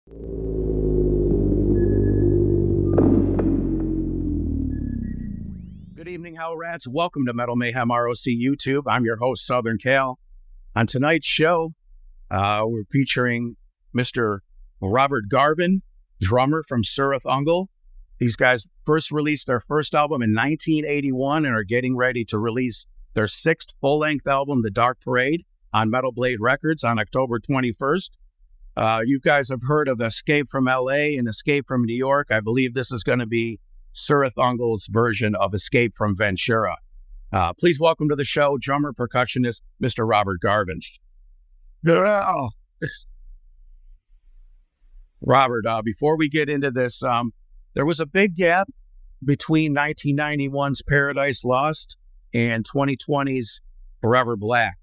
Good evening, Hell Rats. Welcome to Metal Mayhem ROC YouTube. I'm your host, Southern Cal. On tonight's show, we're featuring Mr. Robert Garven, drummer from CIRITH UNGOL. These guys first released their first album in 1981 and are getting ready to release their sixth full-length album, The Dark Parade, on Metal Blade Records on October 21st. You guys have heard of Escape from LA and Escape from New York. I believe this is going to be CIRITH UNGOL's version of Escape from Ventura. Please welcome to the show, drummer, percussionist, Mr. Robert Garven. Yeah. Robert, before we get into this, there was a big gap between 1991's Paradise Lost and 2020's Forever Black.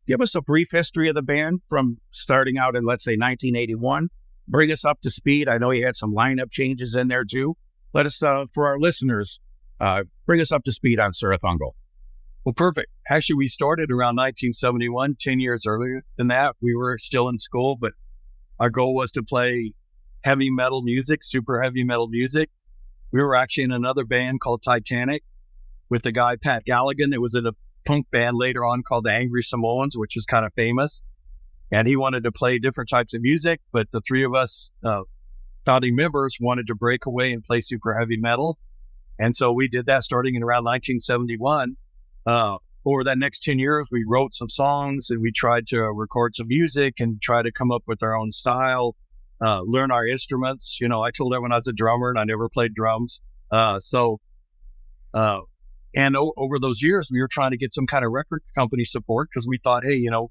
Give us a brief history of the band from starting out in, let's say, 1981. Bring us up to speed. I know you had some lineup changes in there, too. Let us, for our listeners, bring us up to speed on CIRITH UNGOL. Well, perfect. Actually, we started around 1971, 10 years earlier than that. We were still in school, but our goal was to play heavy metal music, super heavy metal music. We were actually in another band called Titanic with the guy, Pat Galligan. It was in a punk band later on called the Angry Samoans, which is kind of famous. And he wanted to play different types of music, but the three of us, founding members, wanted to break away and play super heavy metal. And so we did that starting in around 1971. Over that next 10 years, we wrote some songs and we tried to record some music and try to come up with our own style, learn our instruments. You know, I told everyone I was a drummer and I never played drums. And over those years, we were trying to get some kind of record company support because we thought, hey, you know,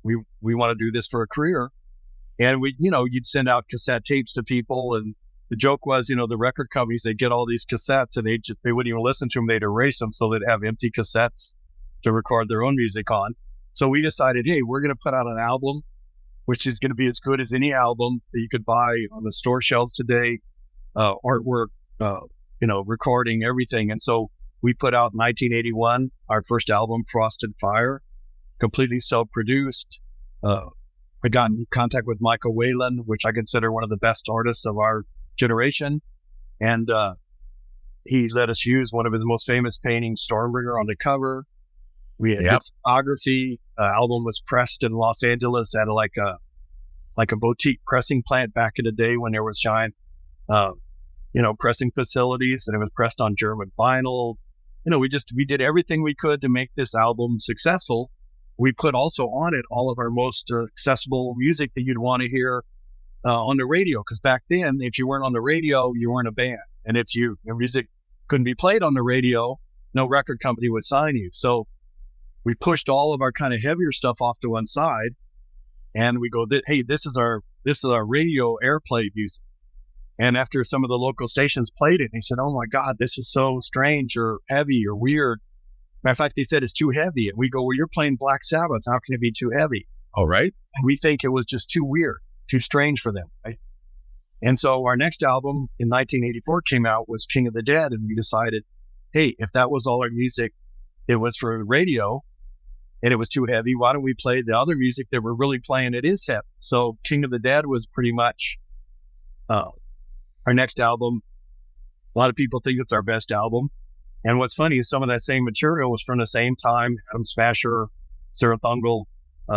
we want to do this for a career. And you'd send out cassette tapes to people. And the joke was, the record companies, they'd get all these cassettes and they wouldn't even listen to them. They'd erase them so they'd have empty cassettes to record their own music on. So we decided, hey, we're going to put out an album, which is going to be as good as any album that you could buy on the store shelves today, artwork, recording, everything. And so we put out in 1981 our first album, Frost and Fire, completely self-produced. I got in contact with Michael Whalen, which I consider one of the best artists of our generation. And he let us use one of his most famous paintings, Stormbringer, on the cover. We had photography. Album was pressed in Los Angeles at like a boutique pressing plant back in the day when there was giant, pressing facilities, and it was pressed on German vinyl. We did everything we could to make this album successful. We put also on it all of our most accessible music that you'd want to hear on the radio. Because back then, if you weren't on the radio, you weren't a band. And if your music couldn't be played on the radio, no record company would sign you. So we pushed all of our kind of heavier stuff off to one side. And we go, hey, this is our radio airplay music. And after some of the local stations played it, they said, oh my God, this is so strange or heavy or weird. Matter of fact, they said it's too heavy. And we go, well, you're playing Black Sabbath. How can it be too heavy? All right. And we think it was just too weird, too strange for them. Right? And so our next album in 1984 came out was King of the Dead. And we decided, hey, if that was all our music, it was for radio and it was too heavy, why don't we play the other music that we're really playing? It is heavy. So King of the Dead was pretty much our next album. A lot of people think it's our best album. And what's funny is some of that same material was from the same time, Adam Smasher, CIRITH UNGOL,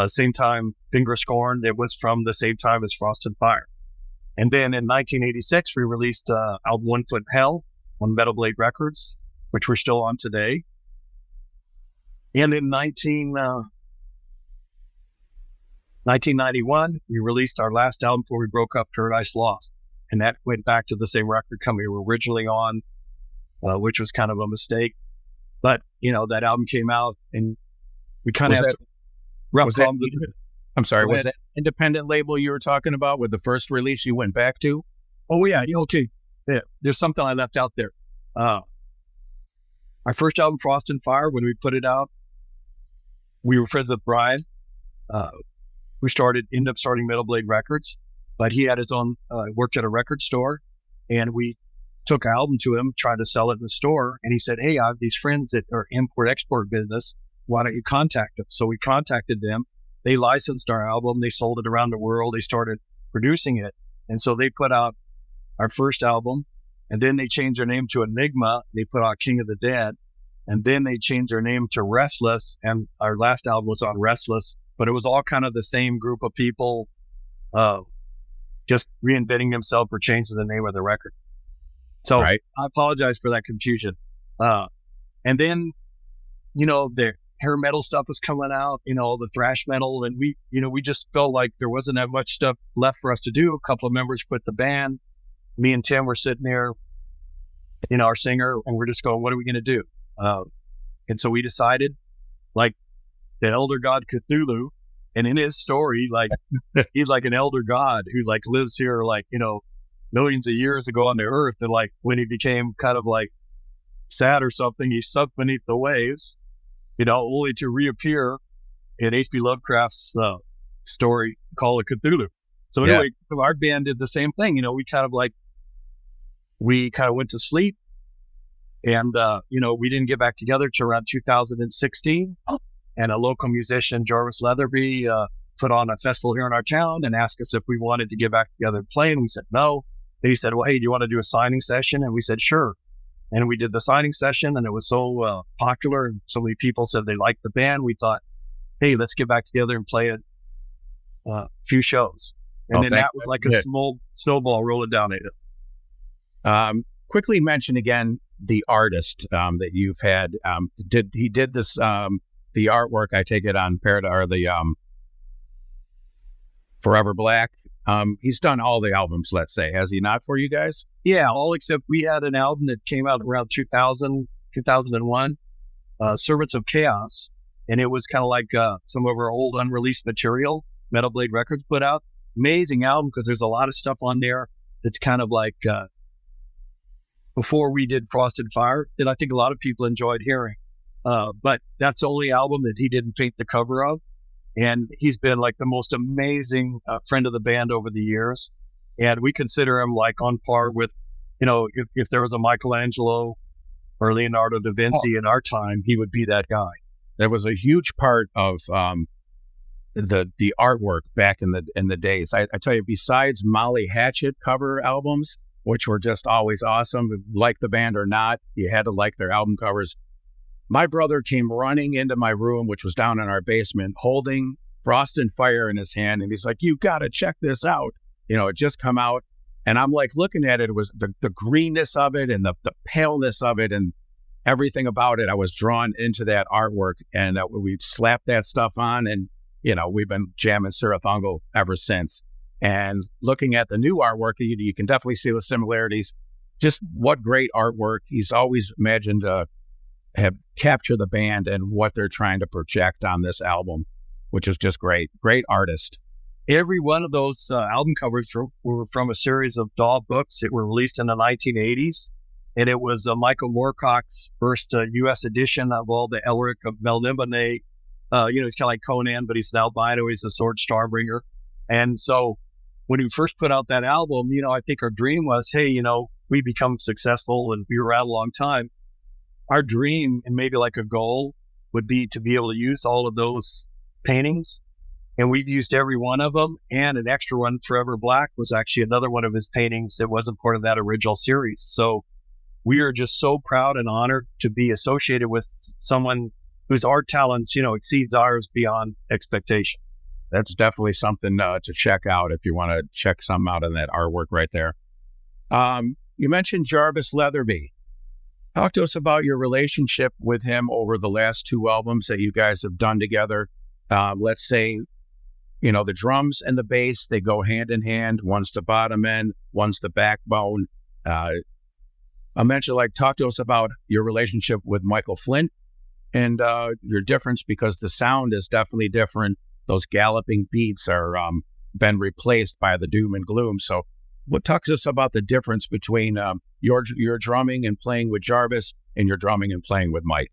same time, Finger Scorn. It was from the same time as Frost and Fire. And then in 1986, we released album One Foot in Hell on Metal Blade Records, which we're still on today. And in 1991, we released our last album before we broke up, Paradise Lost. And that went back to the same record company we were originally on, which was kind of a mistake. But, that album came out and we kind of had some rough problems. I'm sorry, was that independent label you were talking about with the first release you went back to? Oh, yeah. Okay. Yeah, there's something I left out there. Our first album, Frost and Fire, when we put it out, we were friends with Brian, who ended up starting Metal Blade Records, but he had his own, worked at a record store, and we took an album to him, tried to sell it in the store, and he said, hey, I have these friends that are import-export business. Why don't you contact them? So we contacted them. They licensed our album. They sold it around the world. They started producing it. And so they put out our first album, and then they changed their name to Enigma. They put out King of the Dead, and then they changed their name to Restless. And our last album was on Restless, but it was all kind of the same group of people, just reinventing themselves or changing the name of the record. So I apologize for that confusion. And then, the hair metal stuff was coming out, the thrash metal. And we just felt like there wasn't that much stuff left for us to do. A couple of members quit the band. Me and Tim were sitting there, our singer, and we're just going, what are we going to do? And so we decided, like the elder god Cthulhu, and in his story, like he's like an elder god who like lives here, like, millions of years ago on the earth. And like when he became kind of like sad or something, he sunk beneath the waves, only to reappear in H.P. Lovecraft's story called Cthulhu. So anyway, our band did the same thing. We kind of went to sleep, and we didn't get back together till around 2016. And a local musician, Jarvis Leatherby, put on a festival here in our town and asked us if we wanted to get back together and play. And we said no. And he said, well, hey, do you want to do a signing session? And we said, sure. And we did the signing session, and it was so popular, and so many people said they liked the band. We thought, hey, let's get back together and play a few shows. And then that was like a small snowball rolling down it. Quickly mention again the artist that you've had. He did this the artwork, I take it, on Paradise or the Forever Black. He's done all the albums, let's say, has he not, for you guys? Yeah, all except we had an album that came out around 2001, Servants of Chaos, and it was kind of like some of our old unreleased material Metal Blade Records put out. Amazing album, because there's a lot of stuff on there that's kind of like before we did Frost and Fire that I think a lot of people enjoyed hearing. But that's the only album that he didn't paint the cover of. And he's been like the most amazing friend of the band over the years. And we consider him like on par with, if there was a Michelangelo or Leonardo da Vinci in our time, he would be that guy. There was a huge part of the artwork back in the days. I tell you, besides Molly Hatchet cover albums, which were just always awesome, like the band or not, you had to like their album covers. My brother came running into my room, which was down in our basement, holding Frost and Fire in his hand. And he's like, you got to check this out. It just come out. And I'm like looking at it. It was the greenness of it and the paleness of it and everything about it. I was drawn into that artwork, and we slapped that stuff on. And, we've been jamming CIRITH UNGOL ever since. And looking at the new artwork, you can definitely see the similarities. Just what great artwork. He's always imagined have captured the band and what they're trying to project on this album, which is just great. Great artist. Every one of those album covers were from a series of doll books that were released in the 1980s. And it was Michael Moorcock's first U.S. edition of all the Elric of Melniboné. He's kind of like Conan, but he's an albino. He's a sword starbringer. And so when we first put out that album, I think our dream was, hey, we become successful and be around a long time. Our dream, and maybe like a goal, would be to be able to use all of those paintings. And we've used every one of them. And an extra one, Forever Black, was actually another one of his paintings that wasn't part of that original series. So we are just so proud and honored to be associated with someone whose art talents, exceeds ours beyond expectation. That's definitely something to check out if you want to check something out in that artwork right there. You mentioned Jarvis Leatherby. Talk to us about your relationship with him over the last two albums that you guys have done together. Let's say, the drums and the bass, they go hand in hand. One's the bottom end, one's the backbone. I mentioned, talk to us about your relationship with Michael Flint and your difference, because the sound is definitely different. Those galloping beats are been replaced by the doom and gloom. So what talk to us about the difference between your drumming and playing with Jarvis and your drumming and playing with Mike?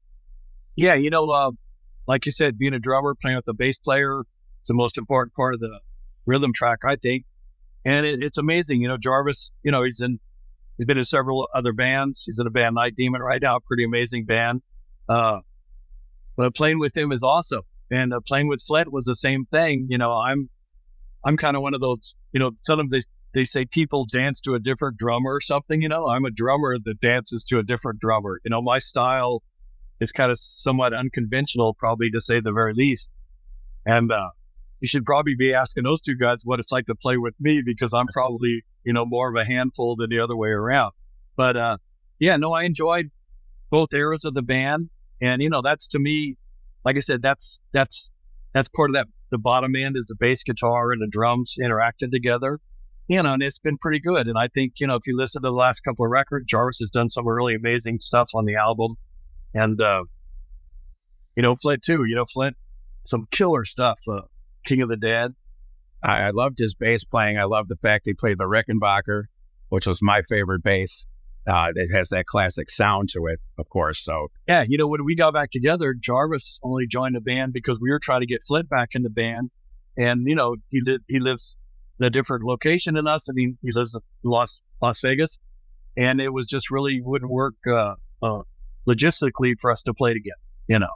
Yeah, like you said, being a drummer, playing with the bass player, it's the most important part of the rhythm track, I think. And it's amazing. Jarvis, he's been in several other bands. He's in a band, Night Demon, right now, pretty amazing band. But playing with him is awesome. And playing with Flint was the same thing. I'm kind of one of those, sometimes they say people dance to a different drummer or something, I'm a drummer that dances to a different drummer. My style is kind of somewhat unconventional, probably to say the very least. And you should probably be asking those two guys what it's like to play with me, because I'm probably, more of a handful than the other way around. But I enjoyed both eras of the band. And, that's, to me, like I said, that's part of that. The bottom end is the bass guitar and the drums interacting together, and it's been pretty good. And I think, if you listen to the last couple of records, Jarvis has done some really amazing stuff on the album. And, Flint too, Flint, some killer stuff, King of the Dead. I loved his bass playing. I loved the fact he played the Rickenbacker, which was my favorite bass. It has that classic sound to it, of course. So yeah, when we got back together, Jarvis only joined the band because we were trying to get Flint back in the band, and he lives in a different location than us. I mean, he lives in Las Vegas, and it was just really wouldn't work logistically for us to play together.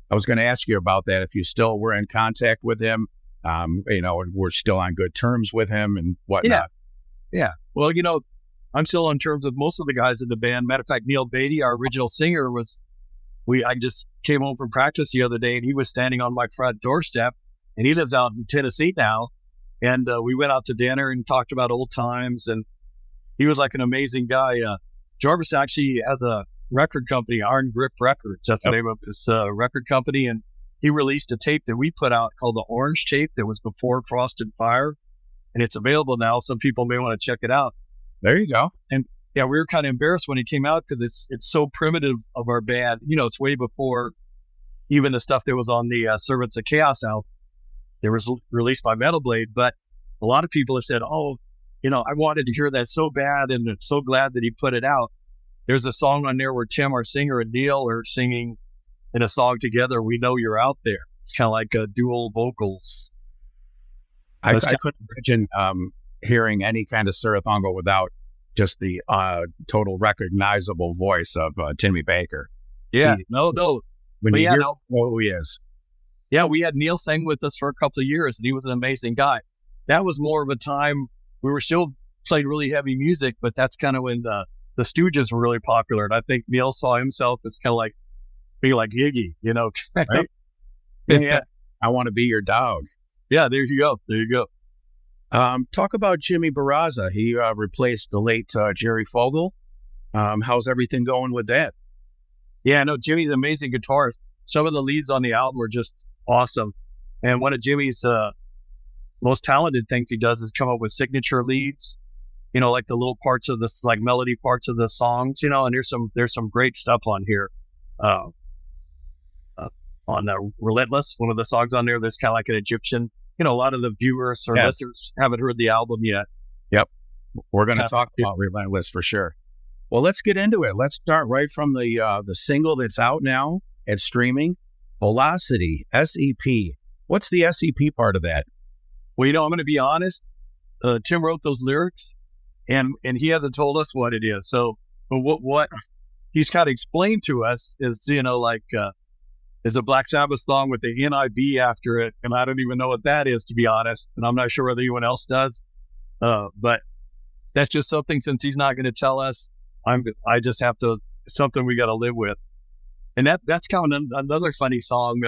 I was going to ask you about that. If you still were in contact with him, we're still on good terms with him and whatnot. Yeah. Well, I'm still on terms with most of the guys in the band. Matter of fact, Neil Beatty, our original singer, I just came home from practice the other day, and he was standing on my front doorstep, and he lives out in Tennessee now. And we went out to dinner and talked about old times, and he was like an amazing guy. Jarvis actually has a record company, Iron Grip Records. That's the name of his record company. And he released a tape that we put out called the Orange Tape that was before Frost and Fire. And it's available now. Some people may want to check it out. There you go. And yeah, we were kind of embarrassed when it came out because it's so primitive of our band. It's way before even the stuff that was on the Servants of Chaos album. It was released by Metal Blade, but a lot of people have said, I wanted to hear that so bad, and I'm so glad that he put it out. There's a song on there where Tim, our singer, and Neil are singing in a song together, We Know You're Out There. It's kind of like dual vocals. I couldn't imagine hearing any kind of CIRITH UNGOL without just the total recognizable voice of Timmy Baker. Yeah, When you hear who he is. Yeah, we had Neil sing with us for a couple of years, and he was an amazing guy. That was more of a time we were still playing really heavy music, but that's kind of when the Stooges were really popular. And I think Neil saw himself as kind of like being like Iggy, Right? Yeah. I want to be your dog. Yeah, there you go. Talk about Jimmy Barraza. He replaced the late Jerry Fogel. How's everything going with that? Yeah, no, Jimmy's an amazing guitarist. Some of the leads on the album are just awesome. And one of Jimmy's most talented things he does is come up with signature leads, like the little parts of this, like melody parts of the songs, and there's some great stuff on here. On Relentless, one of the songs on there, there's kind of like an Egyptian. A lot of the viewers or listeners haven't heard the album yet. Yep. We're going to talk about Relentless for sure. Well, let's get into it. Let's start right from the single that's out now at streaming, Velocity, SEP. What's the SEP part of that? Well, I'm going to be honest. Tim wrote those lyrics, and he hasn't told us what it is. So, but what he's kind of explained to us is, there's a Black Sabbath song with the NIB after it, and I don't even know what that is, to be honest. And I'm not sure whether anyone else does. But that's just something, since he's not going to tell us, I just have to, something we got to live with. And that's kind of another funny song.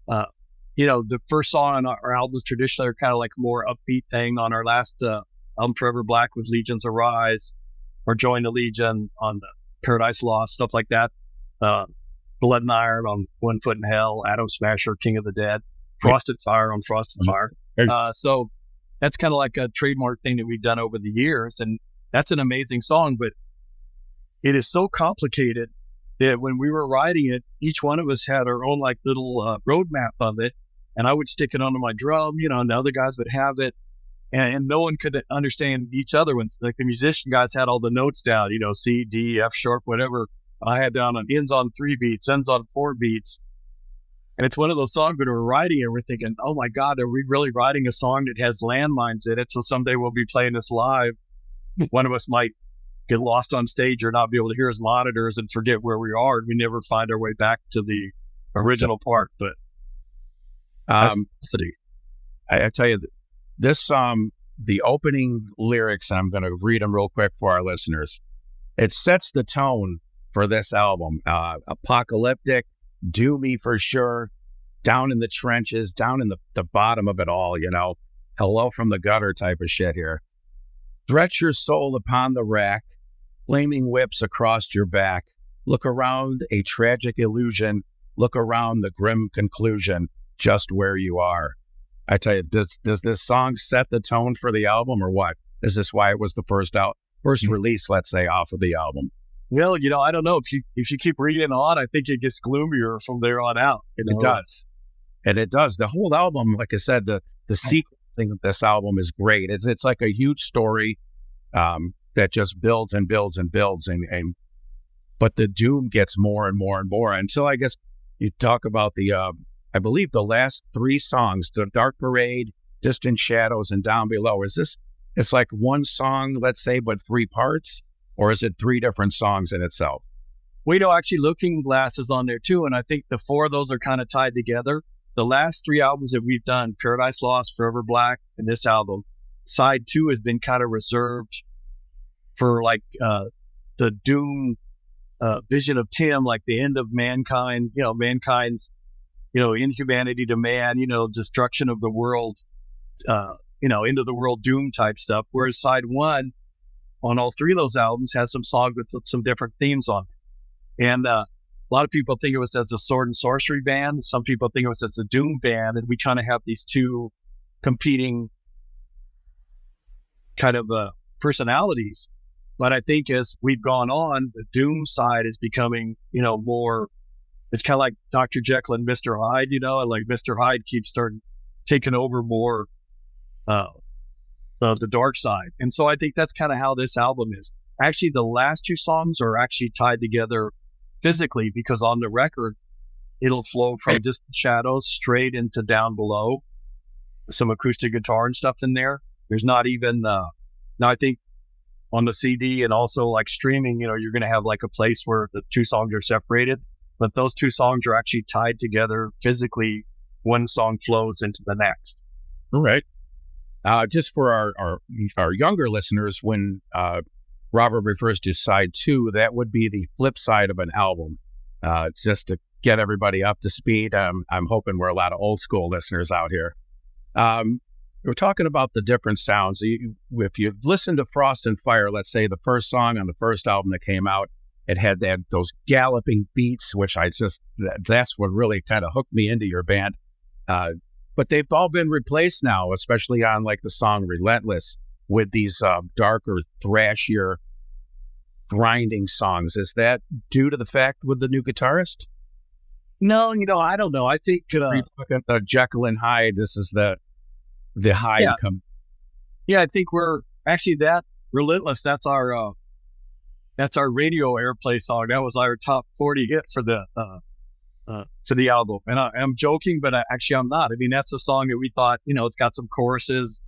The first song on our albums traditionally are kind of like more upbeat thing. On our last album, Forever Black, was Legions Arise, or Join the Legion on the Paradise Lost, stuff like that. Blood and Iron on One Foot in Hell, Atom Smasher, King of the Dead, Frosted Fire on Frosted Fire. So that's kind of like a trademark thing that we've done over the years. And that's an amazing song, but it is so complicated that when we were writing it, each one of us had our own like little roadmap of it. And I would stick it onto my drum, and the other guys would have it. And no one could understand each other. When like the musician guys had all the notes down, C, D, F sharp, whatever. I had down on ends on 3 beats, ends on 4 beats. And it's one of those songs when we're writing it, we're thinking, oh my God, are we really writing a song that has landmines in it? So someday we'll be playing this live. One of us might get lost on stage or not be able to hear his monitors and forget where we are. And we never find our way back to the original part. But I tell you, This the opening lyrics, I'm going to read them real quick for our listeners. It sets the tone for this album. Apocalyptic, doomy for sure, down in the trenches, down in the bottom of it all, you know, hello from the gutter type of shit here. Stretch your soul upon the rack, flaming whips across your back. Look around, a tragic illusion. Look around, the grim conclusion, just where you are. I tell you, does this song set the tone for the album or what? Is this why it was the first release, let's say, off of the album? Well, you know, I don't know. If you keep reading on, I think it gets gloomier from there on out. You know? It does. And it does. The whole album, like I said, the sequencing of this album is great. It's like a huge story that just builds and builds and builds. But the doom gets more and more and more until, I guess, you talk about I believe the last 3 songs, The Dark Parade, Distant Shadows, and Down Below. It's like one song, let's say, but 3 parts? Or is it 3 different songs in itself? Well, you know, actually Looking Glass is on there too. And I think the 4 of those are kind of tied together. The last 3 albums that we've done, Paradise Lost, Forever Black, and this album, side 2 has been kind of reserved for like the doom vision of Tim, like the end of mankind, you know, mankind's, you know, inhumanity to man, you know, destruction of the world, you know, end of the world doom type stuff. Whereas side 1 on all 3 of those albums has some songs with some different themes on it. And a lot of people think of us as a sword and sorcery band. Some people think of us as a doom band. And we kind of have these 2 competing kind of personalities. But I think as we've gone on, the doom side is becoming, you know, more, it's kind of like Dr. Jekyll and Mr. Hyde, you know, and like Mr. Hyde keeps taking over more the dark side. And so I think that's kind of how this album is. Actually, the last 2 songs are actually tied together physically because on the record, it'll flow from Distant Shadows straight into Down Below, some acoustic guitar and stuff in there. There's not even, now I think on the CD and also like streaming, you know, you're going to have like a place where the 2 songs are separated, but those 2 songs are actually tied together physically. One song flows into the next. All right. Just for our younger listeners, when Robert refers to side 2, that would be the flip side of an album. Just to get everybody up to speed, I'm hoping we're a lot of old school listeners out here. We're talking about the different sounds. If you listen to Frost and Fire, let's say the first song on the first album that came out, it had those galloping beats, which that's what really kind of hooked me into your band. But they've all been replaced now, especially on like the song Relentless, with these darker, thrashier, grinding songs. Is that due to the fact with the new guitarist? No, you know, I don't know. I think Jekyll and Hyde. This is the Hyde come. Yeah, I think we're actually that Relentless. That's our radio airplay song. That was our top 40 hit for to the album. And I'm joking, but I'm not. I mean, that's a song that we thought, you know, it's got some choruses,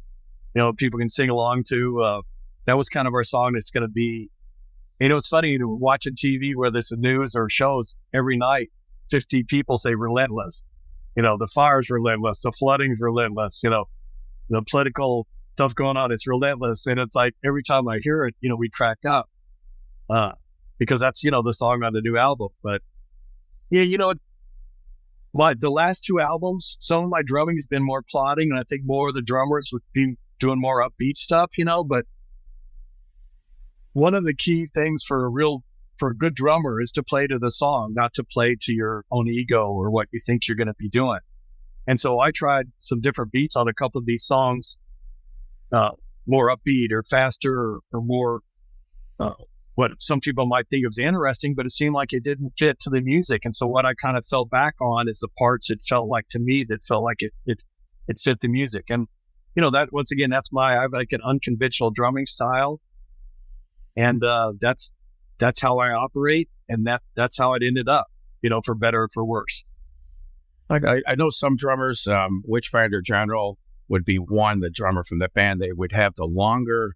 you know, people can sing along to. That was kind of our song that's going to be, you know, it's funny to watch on TV, whether it's the news or shows, every night, 50 people say relentless. You know, the fire's relentless, the flooding's relentless, you know, the political stuff going on, it's relentless. And it's like, every time I hear it, you know, we crack up because that's, you know, the song on the new album. But yeah, you know, the last 2 albums, some of my drumming has been more plodding, and I think more of the drummers would be doing more upbeat stuff, you know. But one of the key things for a good drummer is to play to the song, not to play to your own ego or what you think you're going to be doing. And so I tried some different beats on a couple of these songs, more upbeat or faster or more what some people might think of as interesting, but it seemed like it didn't fit to the music. And so what I kind of fell back on is the parts it felt like to me that felt like it fit the music. And, you know, that once again, I have like an unconventional drumming style. And that's how I operate. And that's how it ended up, you know, for better or for worse. Like I know some drummers, Witchfinder General would be one, the drummer from the band, they would have the longer,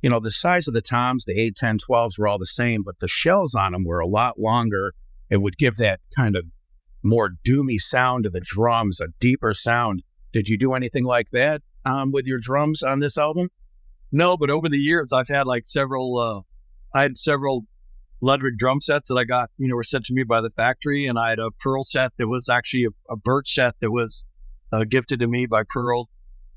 you know, the size of the toms, the 8, 10, 12s were all the same, but the shells on them were a lot longer. It would give that kind of more doomy sound to the drums, a deeper sound. Did you do anything like that? with your drums on this album? No, but over the years, I've had like several Ludwig drum sets that I got, were sent to me by the factory. And I had a Pearl set that was actually a birch set that was gifted to me by Pearl,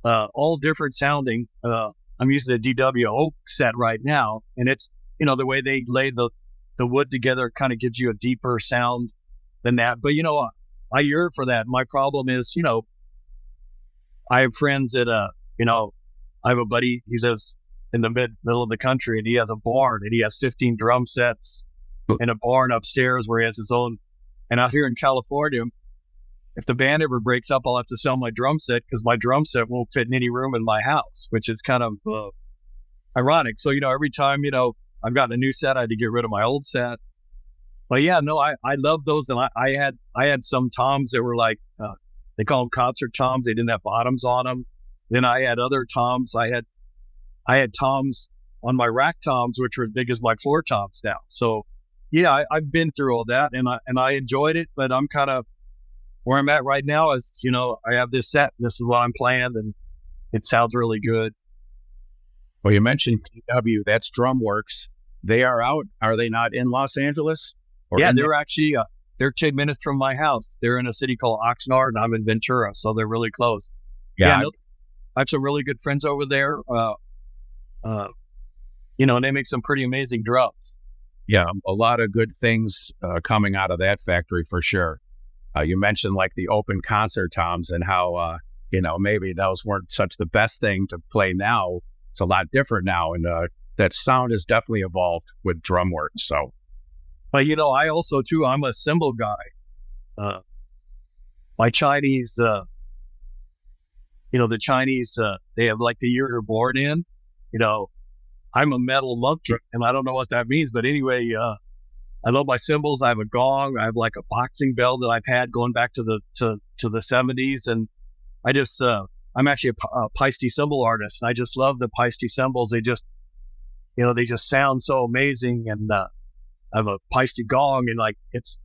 all different sounding. I'm using a DW oak set right now. And it's, the way they lay the wood together kind of gives you a deeper sound than that. But, I yearn for that. My problem is, I have friends that, I have a buddy, he lives in the middle of the country, and he has a barn, and he has 15 drum sets in a barn upstairs where he has his own. And out here in California, if the band ever breaks up, I'll have to sell my drum set because my drum set won't fit in any room in my house, which is kind of ironic. So, every time, I've gotten a new set, I had to get rid of my old set. But yeah, no, I love those. And I had some toms that were like, they call them concert toms. They didn't have bottoms on them. Then I had other toms. I had toms on my rack toms, which were as big as my floor toms now. So yeah, I've been through all that and I enjoyed it, but I'm kind of where I'm at right now is, I have this set and this is what I'm playing and it sounds really good. Well, you mentioned DW, that's Drumworks. They are out. Are they not in Los Angeles? Yeah, they're actually, they're 10 minutes from my house. They're in a city called Oxnard and I'm in Ventura. So they're really close. Yeah. I have some really good friends over there. And they make some pretty amazing drums. Yeah, a lot of good things coming out of that factory for sure. You mentioned like the open concert toms and how, maybe those weren't such the best thing to play now. It's a lot different now. And that sound has definitely evolved with Drumworks. So, but, I also, too, I'm a cymbal guy. My Chinese, the Chinese, they have like the year you're born in. I'm a metal monkey, and I don't know what that means. But anyway, I love my cymbals. I have a gong. I have like a boxing bell that I've had going back to the 70s. And I just, I'm actually a Paiste cymbal artist. And I just love the Paiste cymbals. They just, they just sound so amazing. And I have a Paiste gong, and like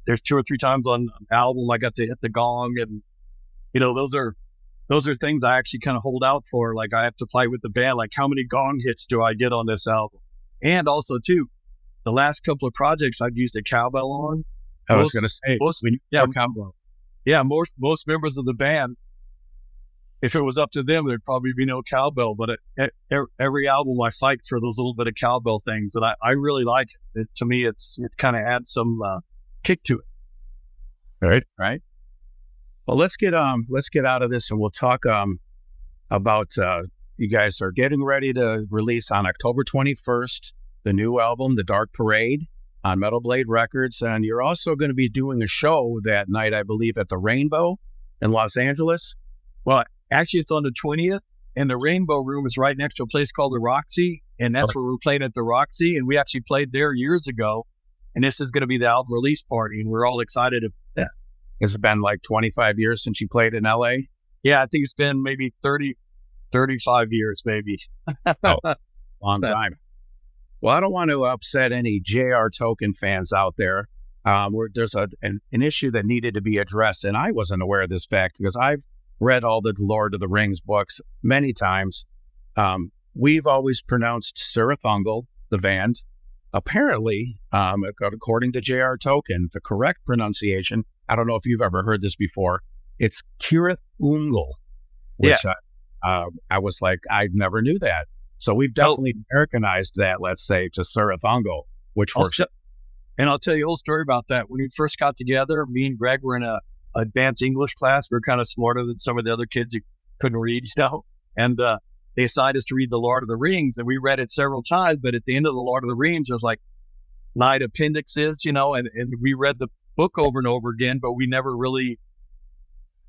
there's 2 or 3 times on an album I got to hit the gong, and those are things I actually kind of hold out for. Like I have to fight with the band. Like how many gong hits do I get on this album? And also too, the last couple of projects I've used a cowbell on. I was going to say, cowbell. Yeah, most members of the band, if it was up to them, there'd probably be no cowbell. But every album I fight for those little bit of cowbell things, and I really like it. To me, it kind of adds some kick to it. Right. Well, let's get out of this and we'll talk about you guys are getting ready to release on October 21st the new album, The Dark Parade, on Metal Blade Records, and you're also going to be doing a show that night, I believe, at the Rainbow in Los Angeles. Well, actually, it's on the 20th, and the Rainbow Room is right next to a place called the Roxy, and that's where we're playing at the Roxy, and we actually played there years ago, and this is going to be the album release party, and we're all excited about that. It's been like 25 years since you played in LA? Yeah, I think it's been maybe 35 years, maybe. Long time. Well, I don't want to upset any J.R. Tolkien fans out there. There's an issue that needed to be addressed, and I wasn't aware of this fact because I've read all the Lord of the Rings books many times. We've always pronounced CIRITH UNGOL, the band. Apparently, according to J.R. Tolkien, the correct pronunciation, I don't know if you've ever heard this before, it's CIRITH UNGOL, which I was like, I never knew that. So we've definitely Americanized that, let's say, to CIRITH UNGOL, which works. And I'll tell you a whole story about that. When we first got together, me and Greg were in a advanced English class. We were kind of smarter than some of the other kids who couldn't read, and they assigned us to read The Lord of the Rings, and we read it several times. But at the end of The Lord of the Rings, there's like 9 appendixes, and we read the book over and over again, but we never really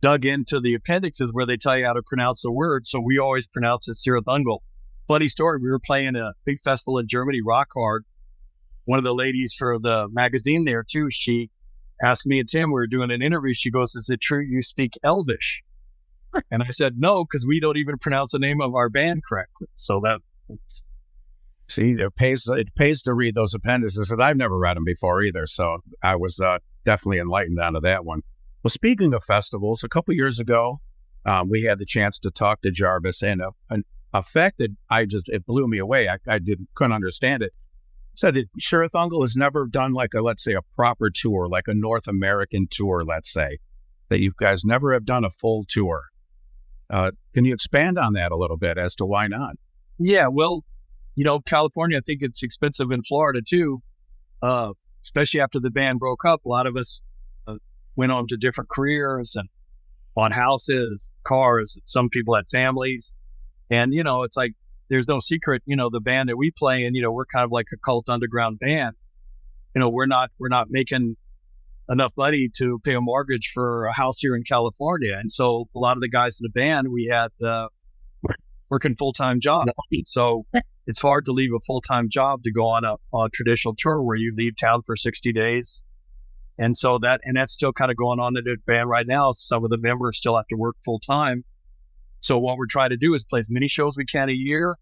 dug into the appendixes where they tell you how to pronounce the word. So we always pronounce it CIRITH UNGOL. Funny story, we were playing a big festival in Germany, Rock Hard. One of the ladies for the magazine there too, she asked me and Tim, we were doing an interview, she goes, "Is it true you speak Elvish?" And I said, "No, because we don't even pronounce the name of our band correctly." So that... See, it pays to read those appendices, and I've never read them before either. So I was definitely enlightened onto that one. Well, speaking of festivals, a couple years ago, we had the chance to talk to Jarvis, and a fact that it blew me away. I couldn't understand it. Said that CIRITH UNGOL has never done like let's say a proper tour, like a North American tour, let's say, that you guys never have done a full tour. Can you expand on that a little bit as to why not? Yeah, well, California, I think it's expensive in Florida too, especially after the band broke up. A lot of us went on to different careers and bought houses, cars. Some people had families. And, it's like, there's no secret, the band that we play in, we're kind of like a cult underground band. We're not making enough money to pay a mortgage for a house here in California. And so a lot of the guys in the band, we had working full-time jobs. So it's hard to leave a full-time job to go on a traditional tour where you leave town for 60 days. And so that's still kind of going on in the band right now. Some of the members still have to work full-time. So what we're trying to do is play as many shows we can a year.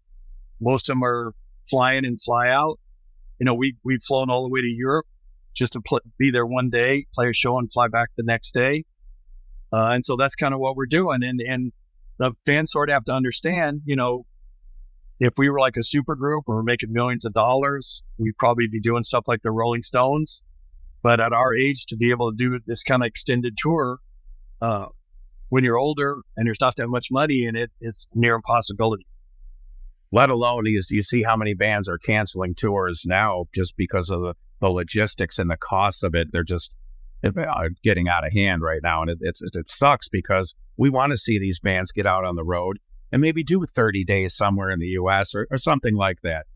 Most of them are fly in and fly out. We've flown all the way to Europe just to be there one day, play a show, and fly back the next day. And so that's kind of what we're doing. And the fans sort of have to understand, if we were like a super group or we're making millions of dollars, we'd probably be doing stuff like the Rolling Stones. But at our age, to be able to do this kind of extended tour, when you're older and there's not that much money in it, it's near impossibility. Let alone you see how many bands are canceling tours now just because of the logistics and the costs of it. They're just getting out of hand right now. And it sucks because we want to see these bands get out on the road and maybe do 30 days somewhere in the U.S. or something like that.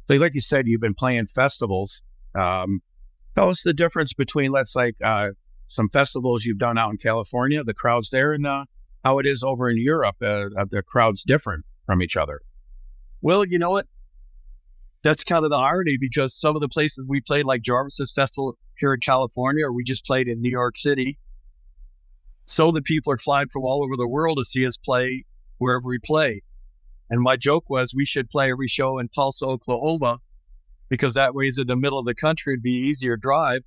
So like you said, you've been playing festivals. Tell us the difference between, let's say, some festivals you've done out in California, the crowds there, and how it is over in Europe. The crowds different from each other. Well, you know what? That's kind of the irony, because some of the places we played, like Jarvis's Festival here in California, or we just played in New York City. So the people are flying from all over the world to see us play wherever we play. And my joke was we should play every show in Tulsa, Oklahoma, because that way is in the middle of the country. It'd be easier drive.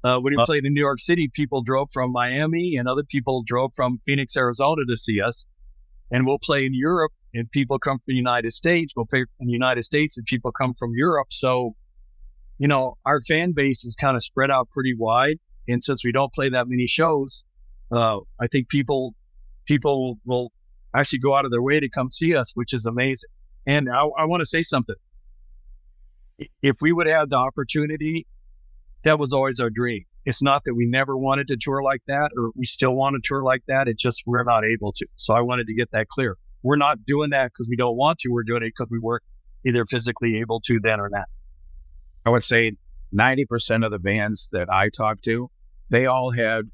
When we played in New York City, people drove from Miami and other people drove from Phoenix, Arizona to see us. And we'll play in Europe and people come from the United States. We'll play in the United States and people come from Europe. So, our fan base is kind of spread out pretty wide. And since we don't play that many shows, I think people will actually go out of their way to come see us, which is amazing. And I want to say something. If we would have the opportunity, that was always our dream. It's not that we never wanted to tour like that or we still want to tour like that. It's just we're not able to. So I wanted to get that clear. We're not doing that because we don't want to. We're doing it because we weren't either physically able to then or not. I would say 90% of the bands that I talk to, they all had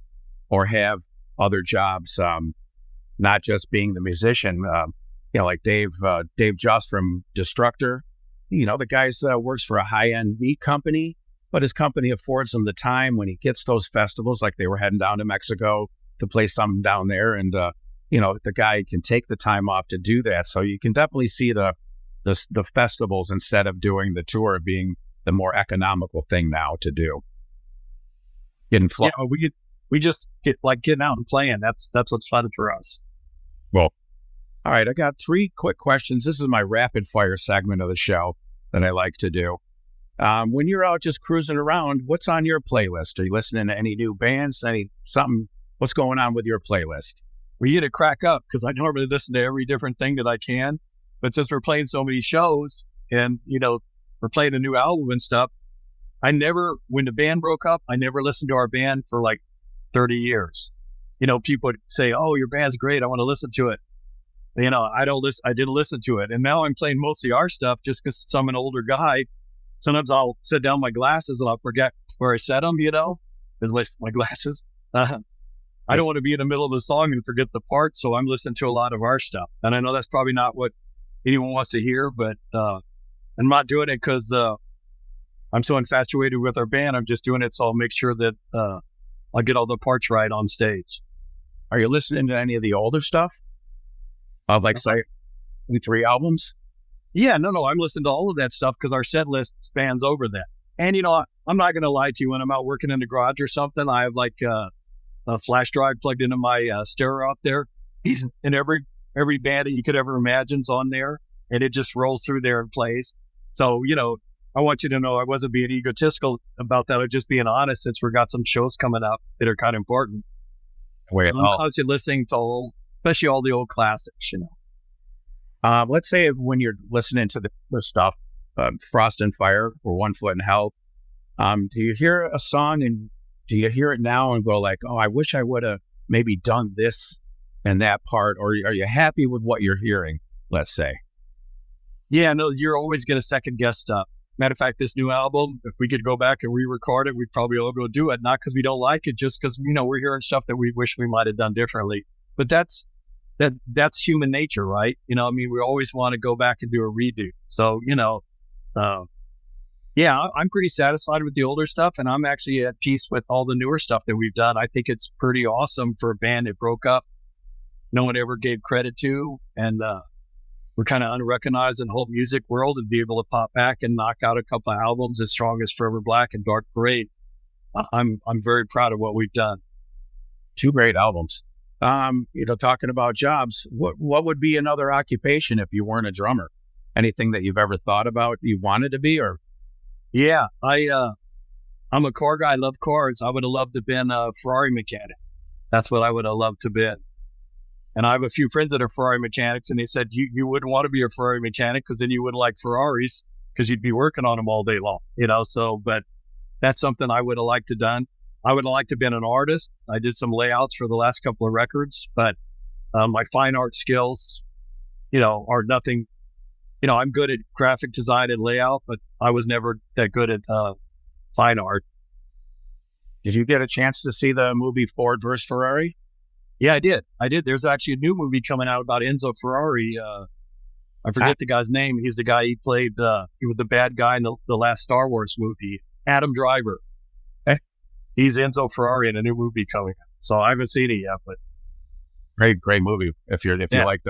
or have other jobs, not just being the musician. Like Dave Just from Destructor. The guy's works for a high-end meat company. But his company affords him the time when he gets those festivals, like they were heading down to Mexico to play something down there. And, the guy can take the time off to do that. So you can definitely see the festivals instead of doing the tour being the more economical thing now to do. Getting yeah, we just get like getting out and playing. That's what's fun for us. Well, all right. I got 3 quick questions. This is my rapid fire segment of the show that I like to do. When you're out just cruising around, what's on your playlist? Are you listening to any new bands? Something? What's going on with your playlist? We get to crack up because I normally listen to every different thing that I can. But since we're playing so many shows and, we're playing a new album and stuff, when the band broke up, I never listened to our band for like 30 years. People would say, "Oh, your band's great. I want to listen to it." I didn't listen to it. And now I'm playing mostly our stuff just because I'm an older guy. Sometimes I'll set down my glasses and I'll forget where I set them, with my glasses. I don't want to be in the middle of a song and forget the part, so I'm listening to a lot of our stuff. And I know that's probably not what anyone wants to hear, but I'm not doing it because I'm so infatuated with our band. I'm just doing it so I'll make sure that I'll get all the parts right on stage. Are you listening to any of the older stuff? Say, 3 albums? Yeah, no, I'm listening to all of that stuff because our set list spans over that. And, I'm not going to lie to you. When I'm out working in the garage or something, I have like a flash drive plugged into my stereo up there. He's in every band that you could ever imagine's on there, and it just rolls through there and plays. So, I want you to know I wasn't being egotistical about that. I was just being honest, since we've got some shows coming up that are kind of important. I'm constantly listening to especially all the old classics, Let's say when you're listening to the stuff, Frost and Fire or One Foot in Hell, do you hear a song and do you hear it now and go like, oh, I wish I would have maybe done this and that part, or are you happy with what you're hearing, let's say? Yeah, no, you're always going to second guess stuff. Matter of fact, this new album, if we could go back and re-record it, we'd probably all go do it. Not because we don't like it, just because, we're hearing stuff that we wish we might have done differently. But that's human nature, right? We always want to go back and do a redo. So, yeah, I'm pretty satisfied with the older stuff, and I'm actually at peace with all the newer stuff that we've done. I think it's pretty awesome for a band that broke up, no one ever gave credit to, and we're kind of unrecognized in the whole music world, and be able to pop back and knock out a couple of albums as strong as Forever Black and Dark Parade. I'm very proud of what we've done. 2 great albums. Talking about jobs, what would be another occupation if you weren't a drummer? Anything that you've ever thought about you wanted to be? Or yeah, I'm a car guy. I love cars. I would have loved to have been a Ferrari mechanic. That's what I would have loved to have been. And I have a few friends that are Ferrari mechanics, and they said, you wouldn't want to be a Ferrari mechanic because then you wouldn't like Ferraris because you'd be working on them all day long, but that's something I would have liked to done. I would have liked to have been an artist. I did some layouts for the last couple of records, but my fine art skills, are nothing. I'm good at graphic design and layout, but I was never that good at fine art. Did you get a chance to see the movie Ford vs. Ferrari? Yeah, I did. There's actually a new movie coming out about Enzo Ferrari. I forget the guy's name. He's the guy he played. He was the bad guy in the last Star Wars movie. Adam Driver. He's Enzo Ferrari in a new movie coming out. So I haven't seen it yet, but great movie. If you like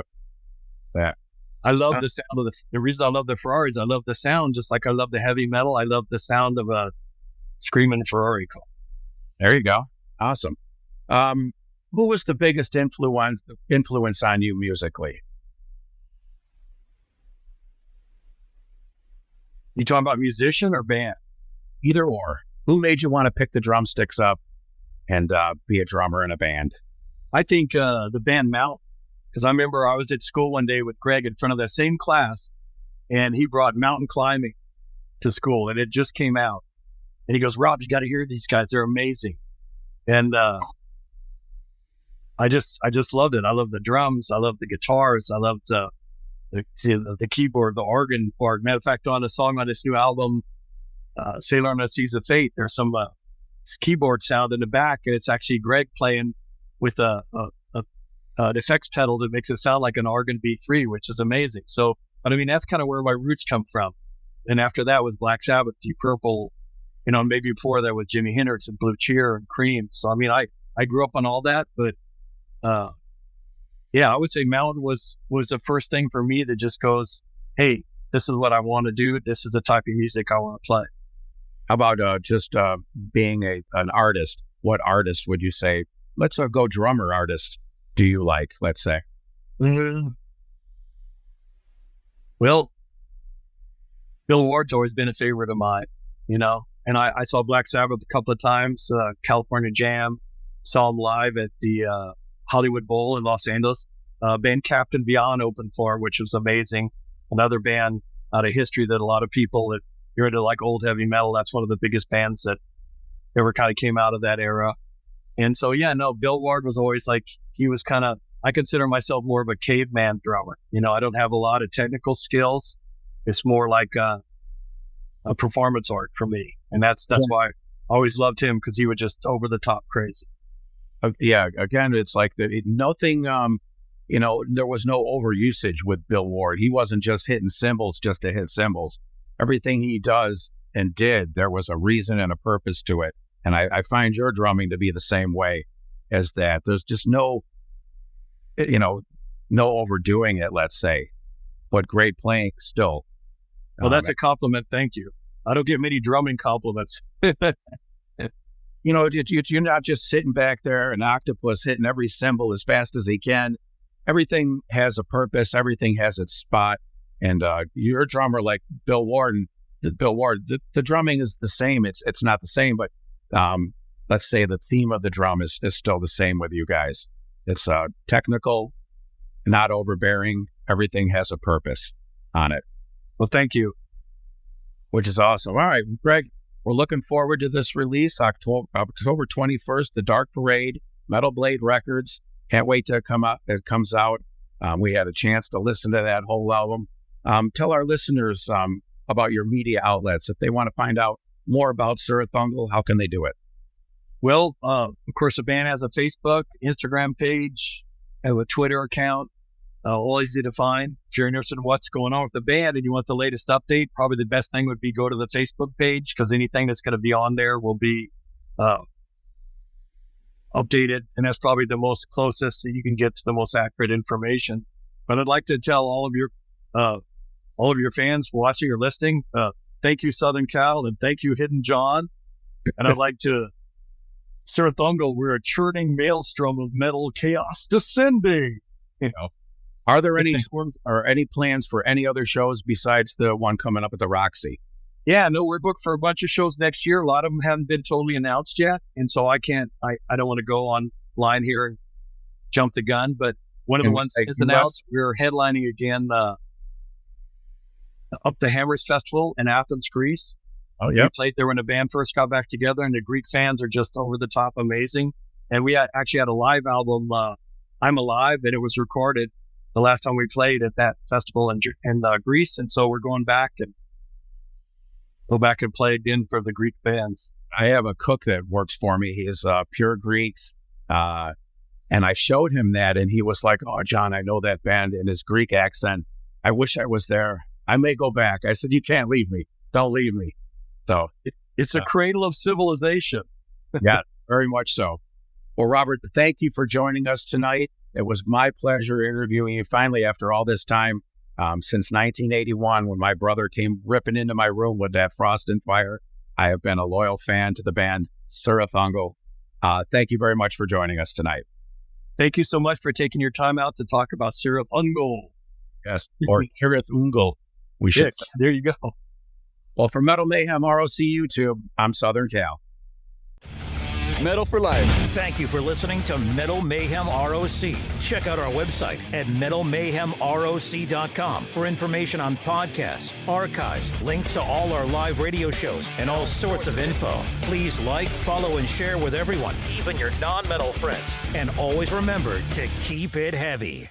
that. I love the sound of the reason I love the Ferraris. I love the sound, just like I love the heavy metal. I love the sound of a screaming Ferrari car. There you go. Awesome. Who was the biggest influence on you musically? You talking about musician or band? Either or. Who made you want to pick the drumsticks up and be a drummer in a band? I think the band Mountain, because I remember I was at school one day with Greg in front of that same class, and he brought mountain climbing to school, and it just came out. And he goes, Rob, you got to hear these guys. They're amazing. And I just loved it. I love the drums. I love the guitars. I love the keyboard, the organ part. Matter of fact, on a song on this new album, Sailor on the Seas of Fate, there's some keyboard sound in the back, and it's actually Greg playing with an effects pedal that makes it sound like an organ B3, which is amazing. So, but that's kind of where my roots come from. And after that was Black Sabbath, Deep Purple, maybe before that was Jimi Hendrix and Blue Cheer and Cream. So, I grew up on all that, but I would say Mountain was the first thing for me that just goes, hey, this is what I want to do. This is the type of music I want to play. How about just being an artist? What artist would you say? Let's go drummer artist. Do you like? Let's say. Well, Bill Ward's always been a favorite of mine. And I saw Black Sabbath a couple of times. California Jam, saw him live at the Hollywood Bowl in Los Angeles. Band Captain Beyond opened for, which was amazing. Another band out of history that a lot of people that you're into like old heavy metal, that's one of the biggest bands that ever kind of came out of that era. And so, Bill Ward was always like, he was kind of, I consider myself more of a caveman drummer. I don't have a lot of technical skills. It's more like a performance art for me. And that's why I always loved him, because he was just over the top crazy. Yeah. Again, it's like nothing, there was no overusage with Bill Ward. He wasn't just hitting cymbals just to hit cymbals. Everything he does and did, there was a reason and a purpose to it. And I find your drumming to be the same way as that. There's just no overdoing it, let's say, but great playing still. Well, that's a compliment. Thank you. I don't get many drumming compliments. You're not just sitting back there, an octopus hitting every cymbal as fast as he can, everything has a purpose. Everything has its spot. And you're a drummer like Bill Ward. The drumming is the same. It's not the same, but let's say the theme of the drum is still the same with you guys. It's technical, not overbearing. Everything has a purpose on it. Well, thank you. Which is awesome. All right, Greg, we're looking forward to this release, October 21st, The Dark Parade, Metal Blade Records. Can't wait to it comes out. We had a chance to listen to that whole album. Tell our listeners about your media outlets. If they want to find out more about CIRITH UNGOL, how can they do it? Well, of course, the band has a Facebook, Instagram page, have a Twitter account. All easy to find. If you're interested in what's going on with the band and you want the latest update, probably the best thing would be go to the Facebook page, because anything that's going to be on there will be updated, and that's probably the most closest that you can get to the most accurate information. But I'd like to tell all of your fans watching or listening, thank you, Southern Cal, and thank you, Hidden John. And I'd like to, CIRITH UNGOL, we're a churning maelstrom of metal chaos descending. Are there any tours or any plans for any other shows besides the one coming up at the Roxy? Yeah, no, we're booked for a bunch of shows next year. A lot of them haven't been totally announced yet. And so I don't want to go online here and jump the gun. But one of the ones that is announced, we're headlining again up the Hammers Festival in Athens, Greece. Oh, yeah. We played there when the band first got back together, and the Greek fans are just over the top amazing. And we actually had a live album, I'm Alive, and it was recorded the last time we played at that festival in Greece. And so we're going back and play again for the Greek bands. I have a cook that works for me. He is pure Greeks. And I showed him that, and he was like, "Oh, John, I know that band," in his Greek accent. I wish I was there. I may go back. I said, "You can't leave me. Don't leave me." So it's a cradle of civilization. Yeah, very much so. Well, Robert, thank you for joining us tonight. It was my pleasure interviewing you finally after all this time, since 1981, when my brother came ripping into my room with that Frost and Fire. I have been a loyal fan to the band CIRITH UNGOL. Thank you very much for joining us tonight. Thank you so much for taking your time out to talk about CIRITH UNGOL. Yes, or CIRITH UNGOL. We should. Yes, there you go. Well, for Metal Mayhem ROC YouTube, I'm Southern Cal. Metal for life. Thank you for listening to Metal Mayhem ROC. Check out our website at metalmayhemroc.com for information on podcasts, archives, links to all our live radio shows, and all sorts of info. Please like, follow, and share with everyone, even your non-metal friends. And always remember to keep it heavy.